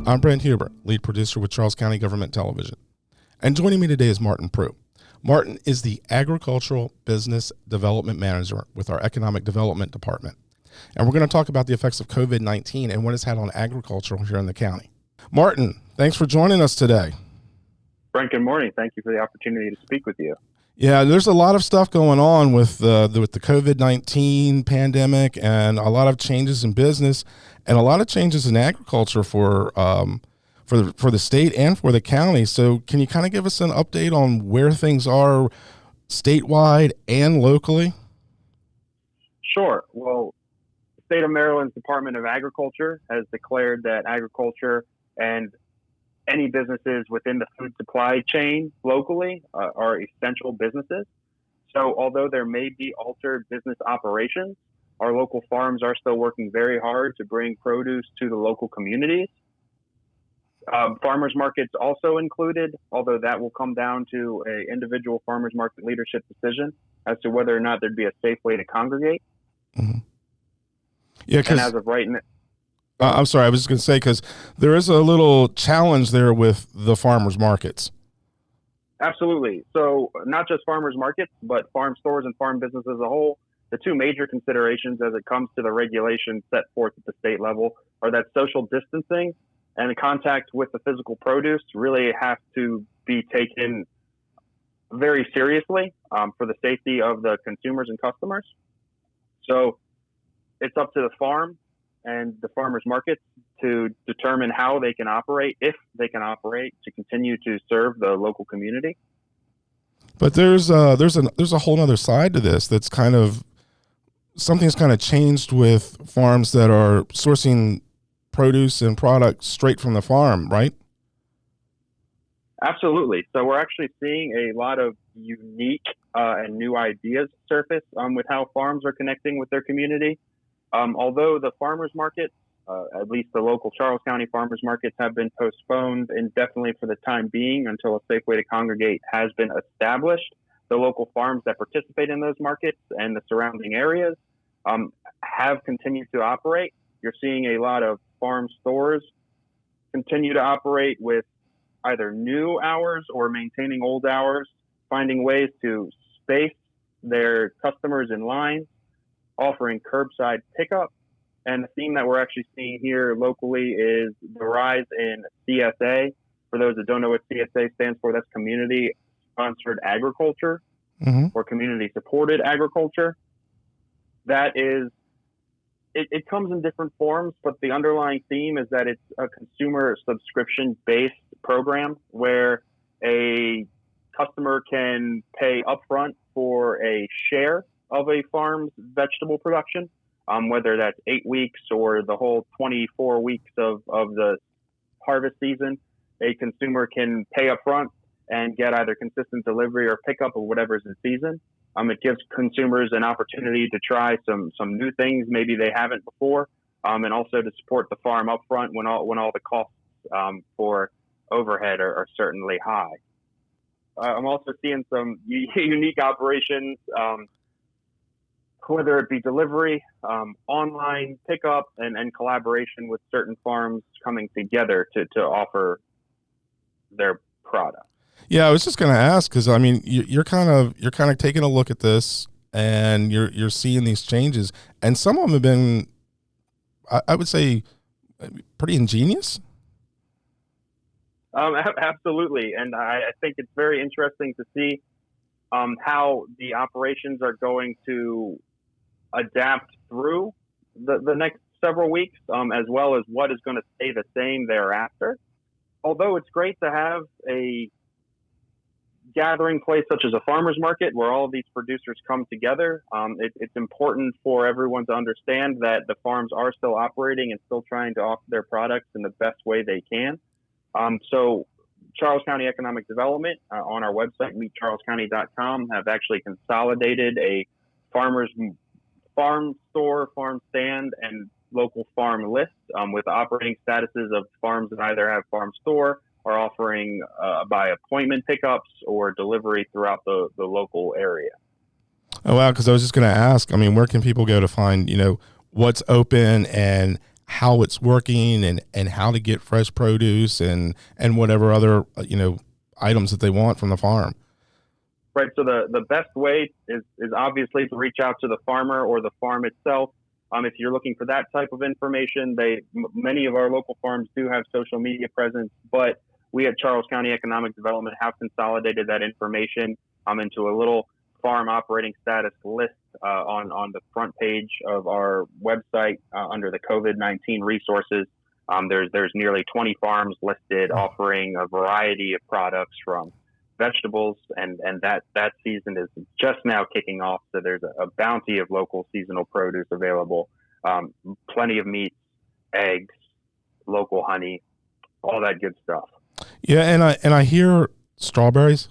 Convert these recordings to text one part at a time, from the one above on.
I'm Brent Huber, lead producer with Charles County Government Television. And joining me today is Martin Proulx. Martin is the Agricultural Business Development Manager with our Economic Development Department. And we're going to talk about the effects of COVID-19 and what it's had on agriculture here in the county. Martin, thanks for joining us today. Brent, good morning. Thank you for the opportunity to speak with you. Yeah, there's a lot of stuff going on with the COVID-19 pandemic and a lot of changes in business and a lot of changes in agriculture for the state and for the county. So can you kind of give us an update on where things are statewide and locally? Sure. Well, the state of Maryland's Department of Agriculture has declared that agriculture and any businesses within the food supply chain locally are essential businesses. So although there may be altered business operations, our local farms are still working very hard to bring produce to the local communities. Farmers markets also included, although that will come down to an individual farmers market leadership decision as to whether or not there'd be a safe way to congregate. Mm-hmm. Yeah, and as of right now, I'm sorry, I was just going to say, because there is a little challenge there with the farmers markets. Absolutely. So not just farmers markets, but farm stores and farm business as a whole. The two major considerations as it comes to the regulations set forth at the state level are that social distancing and the contact with the physical produce really have to be taken very seriously for the safety of the consumers and customers. So it's up to the farm and the farmers markets to determine how they can operate, if they can operate, to continue to serve the local community. But there's a whole other side to this that's kind of something's kind of changed with farms that are sourcing produce and products straight from the farm, right? Absolutely. So we're actually seeing a lot of unique and new ideas surface with how farms are connecting with their community. Although the farmers markets, at least the local Charles County farmers markets, have been postponed indefinitely for the time being until a safe way to congregate has been established, the local farms that participate in those markets and the surrounding areas have continued to operate. You're seeing a lot of farm stores continue to operate with either new hours or maintaining old hours, finding ways to space their customers in line, offering curbside pickup. And the theme that we're actually seeing here locally is the rise in CSA. For those that don't know what CSA stands for, that's Community Sponsored Agriculture, or Community Supported Agriculture. That is, it comes in different forms, but the underlying theme is that it's a consumer subscription-based program where a customer can pay upfront for a share of a farm's vegetable production, whether that's 8 weeks or the whole 24 weeks of the harvest season. A consumer can pay up front and get either consistent delivery or pickup of whatever's in season. It gives consumers an opportunity to try some new things maybe they haven't before, and also to support the farm up front when all the costs for overhead are certainly high. I'm also seeing some unique operations, whether it be delivery, online pickup, and collaboration with certain farms coming together to offer their product. Yeah, I was just going to ask, because I mean, you're kind of taking a look at this, and you're seeing these changes, and some of them have been, I would say, pretty ingenious. Absolutely, and I think it's very interesting to see how the operations are going to adapt through the next several weeks, as well as what is going to stay the same thereafter. Although it's great to have a gathering place such as a farmer's market where all of these producers come together, it's important for everyone to understand that the farms are still operating and still trying to offer their products in the best way they can. So Charles County Economic Development on our website, meetcharlescounty.com, have actually consolidated a farm store, farm stand, and local farm list with operating statuses of farms that either have farm store or offering by appointment pickups or delivery throughout the local area. Oh, wow. Because I was just going to ask, I mean, where can people go to find, what's open and how it's working and how to get fresh produce and whatever other, items that they want from the farm. Right. So the best way is obviously to reach out to the farmer or the farm itself. If you're looking for that type of information, many of our local farms do have social media presence, but we at Charles County Economic Development have consolidated that information into a little farm operating status list on the front page of our website under the COVID-19 resources. There's nearly 20 farms listed offering a variety of products from vegetables, and that season is just now kicking off. So there's a bounty of local seasonal produce available, plenty of meats, eggs, local honey, all that good stuff. Yeah, and I hear strawberries.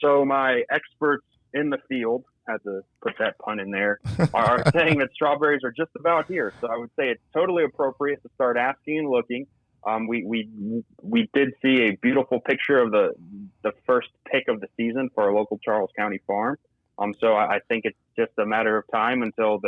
So my experts in the field, had to put that pun in there, are saying that strawberries are just about here. So I would say it's totally appropriate to start asking and looking. We did see a beautiful picture of the first pick of the season for our local Charles County farm. So I think it's just a matter of time until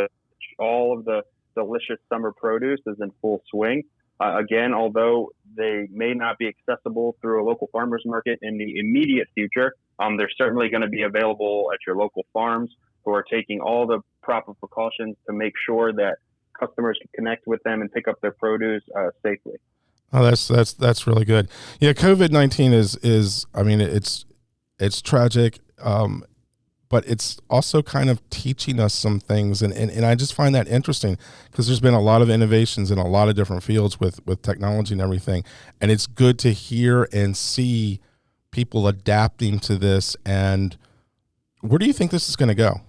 all of the delicious summer produce is in full swing. Again, although they may not be accessible through a local farmers market in the immediate future, they're certainly going to be available at your local farms who are taking all the proper precautions to make sure that customers can connect with them and pick up their produce safely. Oh, that's really good. Yeah, COVID-19 is I mean, it's tragic, but it's also kind of teaching us some things, and I just find that interesting because there's been a lot of innovations in a lot of different fields with technology and everything, and it's good to hear and see people adapting to this. And where do you think this is going to go?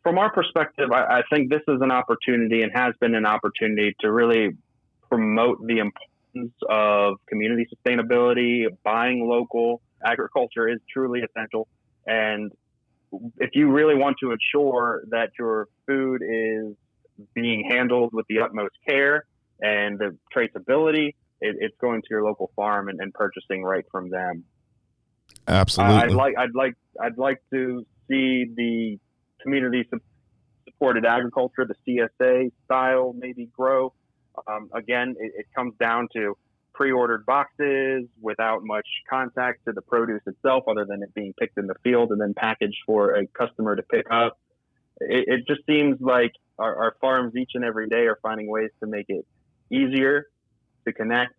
From our perspective, I think this is an opportunity and has been an opportunity to really promote the importance of community sustainability. Buying local agriculture is truly essential. And if you really want to ensure that your food is being handled with the utmost care and the traceability, it's going to your local farm and purchasing right from them. Absolutely. I'd like to see the community supported agriculture, the CSA style, maybe grow. Again, it comes down to pre-ordered boxes without much contact to the produce itself, other than it being picked in the field and then packaged for a customer to pick up. It just seems like our farms each and every day are finding ways to make it easier to connect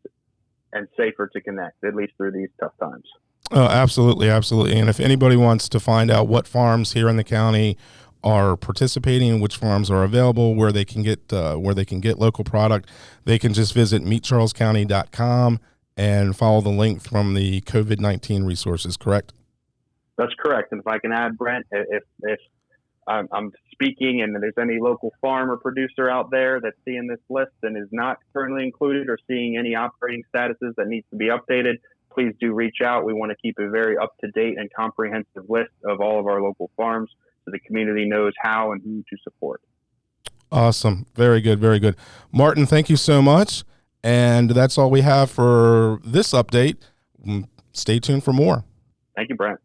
and safer to connect, at least through these tough times. Oh, absolutely. Absolutely. And if anybody wants to find out what farms here in the county are participating, which farms are available, where they can get local product, they can just visit meetcharlescounty.com and follow the link from the COVID-19 resources, correct? That's correct. And if I can add, Brent, if I'm speaking and there's any local farm or producer out there that's seeing this list and is not currently included or seeing any operating statuses that needs to be updated, please do reach out. We want to keep a very up-to-date and comprehensive list of all of our local farms so the community knows how and who to support. Awesome. Very good. Very good. Martin, thank you so much. And that's all we have for this update. Stay tuned for more. Thank you, Brent.